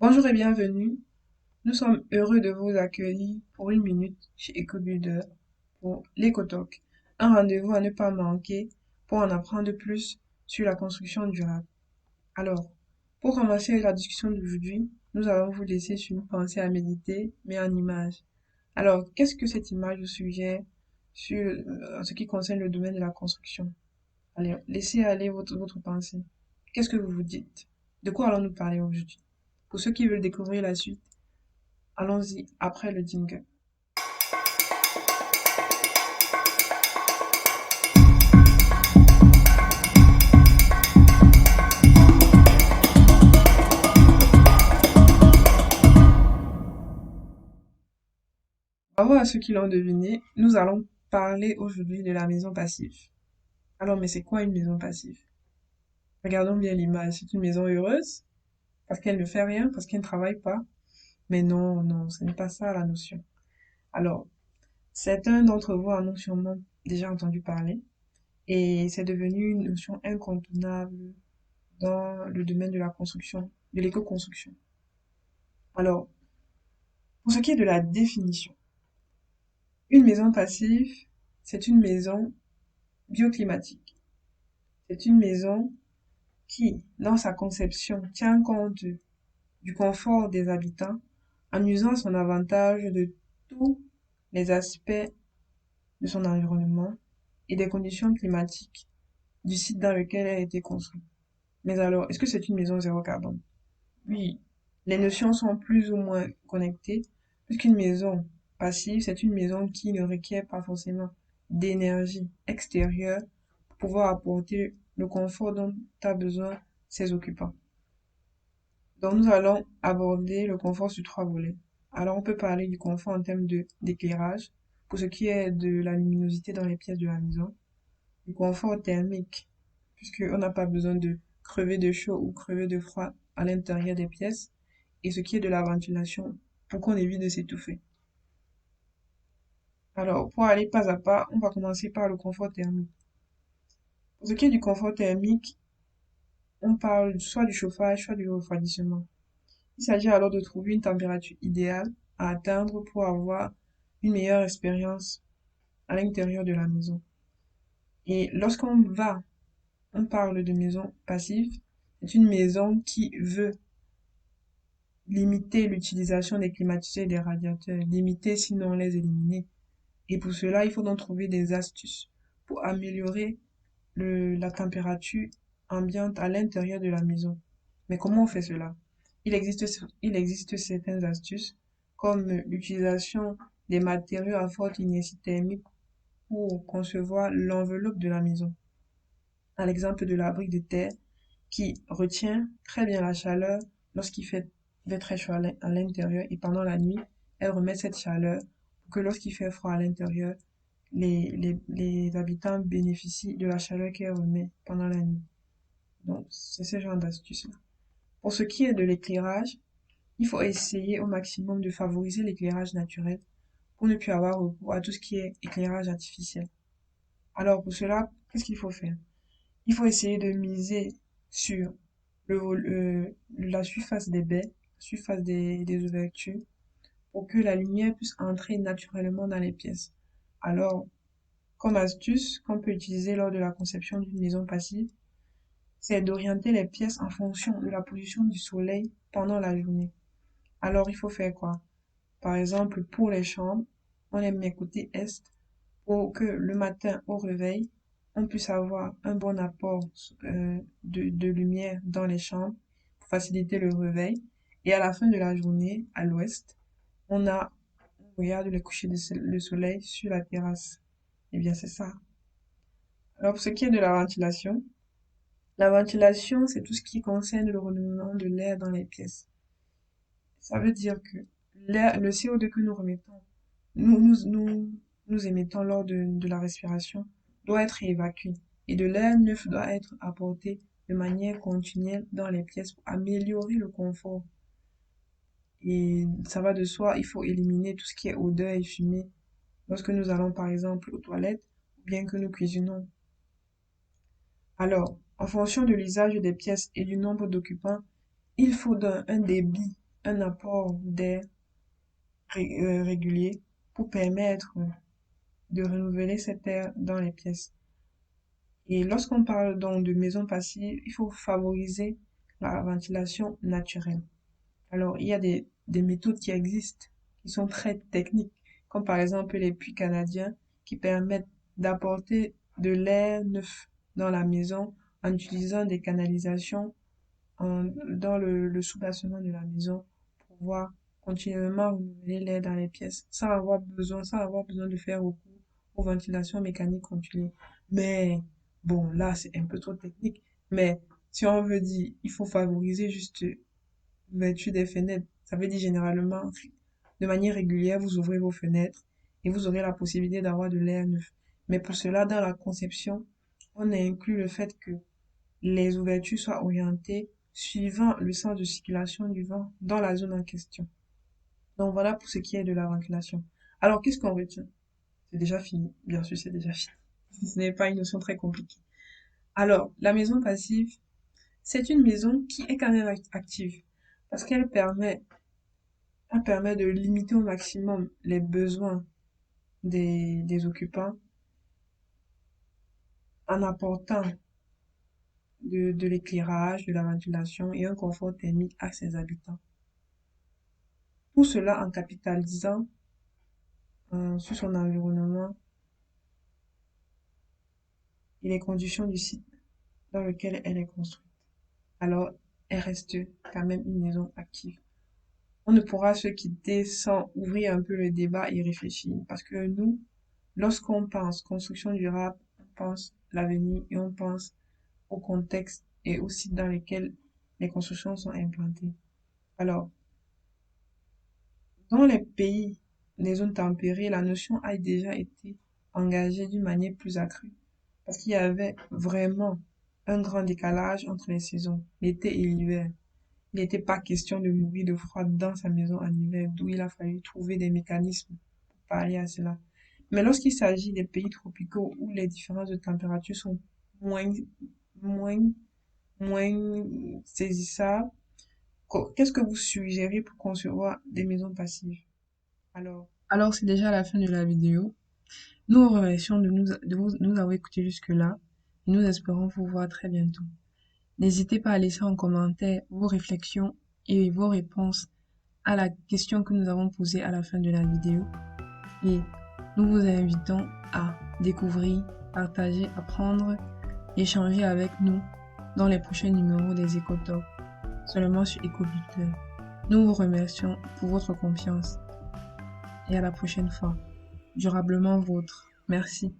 Bonjour et bienvenue. Nous sommes heureux de vous accueillir pour une minute chez EcoBuilder pour l'EcoTalk, un rendez-vous à ne pas manquer pour en apprendre plus sur la construction durable. Alors, pour commencer la discussion d'aujourd'hui, nous allons vous laisser sur une pensée à méditer, mais en image. Alors, qu'est-ce que cette image vous suggère en ce qui concerne le domaine de la construction? Allez, laissez aller votre pensée. Qu'est-ce que vous vous dites? De quoi allons-nous parler aujourd'hui? Pour ceux qui veulent découvrir la suite, allons-y après le jingle. Bravo à ceux qui l'ont deviné, nous allons parler aujourd'hui de la maison passive. Alors, mais c'est quoi une maison passive? Regardons bien l'image. C'est une maison heureuse parce qu'elle ne fait rien, parce qu'elle ne travaille pas. Mais non, non, ce n'est pas ça la notion. Alors, certains d'entre vous en ont sûrement déjà entendu parler et c'est devenu une notion incontournable dans le domaine de la construction, de l'éco-construction. Alors, pour ce qui est de la définition, une maison passive, c'est une maison bioclimatique. C'est une maison qui, dans sa conception, tient compte du confort des habitants en usant son avantage de tous les aspects de son environnement et des conditions climatiques du site dans lequel elle a été construite. Mais alors, est-ce que c'est une maison zéro carbone? Oui, les notions sont plus ou moins connectées, puisqu'une maison passive, c'est une maison qui ne requiert pas forcément d'énergie extérieure pour pouvoir apporter le confort dont a besoin ses occupants. Donc nous allons aborder le confort sur trois volets. Alors on peut parler du confort en termes d'éclairage, pour ce qui est de la luminosité dans les pièces de la maison, du confort thermique, puisqu'on n'a pas besoin de crever de chaud ou crever de froid à l'intérieur des pièces, et ce qui est de la ventilation, pour qu'on évite de s'étouffer. Alors, pour aller pas à pas, on va commencer par le confort thermique. Pour ce qui est du confort thermique, on parle soit du chauffage, soit du refroidissement. Il s'agit alors de trouver une température idéale à atteindre pour avoir une meilleure expérience à l'intérieur de la maison. Et on parle de maison passive, c'est une maison qui veut limiter l'utilisation des climatiseurs et des radiateurs, limiter sinon les éliminer. Et pour cela, il faut donc trouver des astuces pour améliorer la température ambiante à l'intérieur de la maison. Mais comment on fait cela? Il existe certaines astuces, comme l'utilisation des matériaux à forte inertie thermique pour concevoir l'enveloppe de la maison. À l'exemple de la brique de terre qui retient très bien la chaleur fait très chaud à l'intérieur et pendant la nuit, elle remet cette chaleur pour que lorsqu'il fait froid à l'intérieur, les habitants bénéficient de la chaleur qu'elle remet pendant la nuit. Donc, c'est ce genre d'astuce-là. Pour ce qui est de l'éclairage, il faut essayer au maximum de favoriser l'éclairage naturel pour ne plus avoir recours à tout ce qui est éclairage artificiel. Alors, pour cela, qu'est-ce qu'il faut faire? Il faut essayer de miser sur la surface des baies, la surface des ouvertures, pour que la lumière puisse entrer naturellement dans les pièces. Alors, comme astuce qu'on peut utiliser lors de la conception d'une maison passive, c'est d'orienter les pièces en fonction de la position du soleil pendant la journée. Alors, il faut faire quoi? Par exemple, pour les chambres, on les met côté est pour que le matin au réveil, on puisse avoir un bon apport de lumière dans les chambres pour faciliter le réveil. Et à la fin de la journée, à l'ouest, on regarde le coucher le soleil sur la terrasse. Eh bien, c'est ça. Alors, pour ce qui est de la ventilation, c'est tout ce qui concerne le renouvellement de l'air dans les pièces. Ça veut dire que le CO2 que nous remettons, nous, nous, nous, nous émettons lors de la respiration doit être évacué et de l'air neuf doit être apporté de manière continuelle dans les pièces pour améliorer le confort. Et ça va de soi, il faut éliminer tout ce qui est odeur et fumée lorsque nous allons par exemple aux toilettes ou bien que nous cuisinons. Alors, en fonction de l'usage des pièces et du nombre d'occupants, il faut un débit un apport d'air régulier pour permettre de renouveler cet air dans les pièces. Et lorsqu'on parle donc de maison passive, il faut favoriser la ventilation naturelle. Alors, il y a des méthodes qui existent, qui sont très techniques, comme par exemple les puits canadiens, qui permettent d'apporter de l'air neuf dans la maison en utilisant des canalisations dans le soubassement de la maison pour pouvoir continuellement renouveler l'air dans les pièces sans avoir besoin de faire recours aux ventilations mécaniques continues. Mais bon, là, c'est un peu trop technique. Mais si on veut dire, il faut favoriser juste l'ouverture des fenêtres. Ça veut dire généralement, de manière régulière, vous ouvrez vos fenêtres et vous aurez la possibilité d'avoir de l'air neuf. Mais pour cela, dans la conception, on a inclus le fait que les ouvertures soient orientées suivant le sens de circulation du vent dans la zone en question. Donc voilà pour ce qui est de la ventilation. Alors qu'est-ce qu'on retient? C'est déjà fini. Bien sûr, c'est déjà fini. Ce n'est pas une notion très compliquée. Alors, la maison passive, c'est une maison qui est quand même active parce elle permet de limiter au maximum les besoins des occupants en apportant de l'éclairage, de la ventilation et un confort thermique à ses habitants. Tout cela en capitalisant sur son environnement et les conditions du site dans lequel elle est construite. Alors, elle reste quand même une maison active. On ne pourra se quitter sans ouvrir un peu le débat et réfléchir. Parce que nous, lorsqu'on pense construction durable, on pense l'avenir et on pense au contexte et aux sites dans lesquels les constructions sont implantées. Alors, dans les pays, les zones tempérées, la notion a déjà été engagée d'une manière plus accrue. Parce qu'il y avait vraiment un grand décalage entre les saisons, l'été et l'hiver. Il n'était pas question de mourir de froid dans sa maison en hiver, d'où il a fallu trouver des mécanismes pour pallier à cela. Mais lorsqu'il s'agit des pays tropicaux où les différences de température sont moins, moins, moins saisissables, qu'est-ce que vous suggérez pour concevoir des maisons passives? Alors c'est déjà la fin de la vidéo. Nous vous remercions nous avoir écoutés jusque-là et nous espérons vous voir très bientôt. N'hésitez pas à laisser en commentaire vos réflexions et vos réponses à la question que nous avons posée à la fin de la vidéo. Et nous vous invitons à découvrir, partager, apprendre, échanger avec nous dans les prochains numéros des EcoTalks, seulement sur EcoBuilder. Nous vous remercions pour votre confiance et à la prochaine fois. Durablement vôtre. Merci.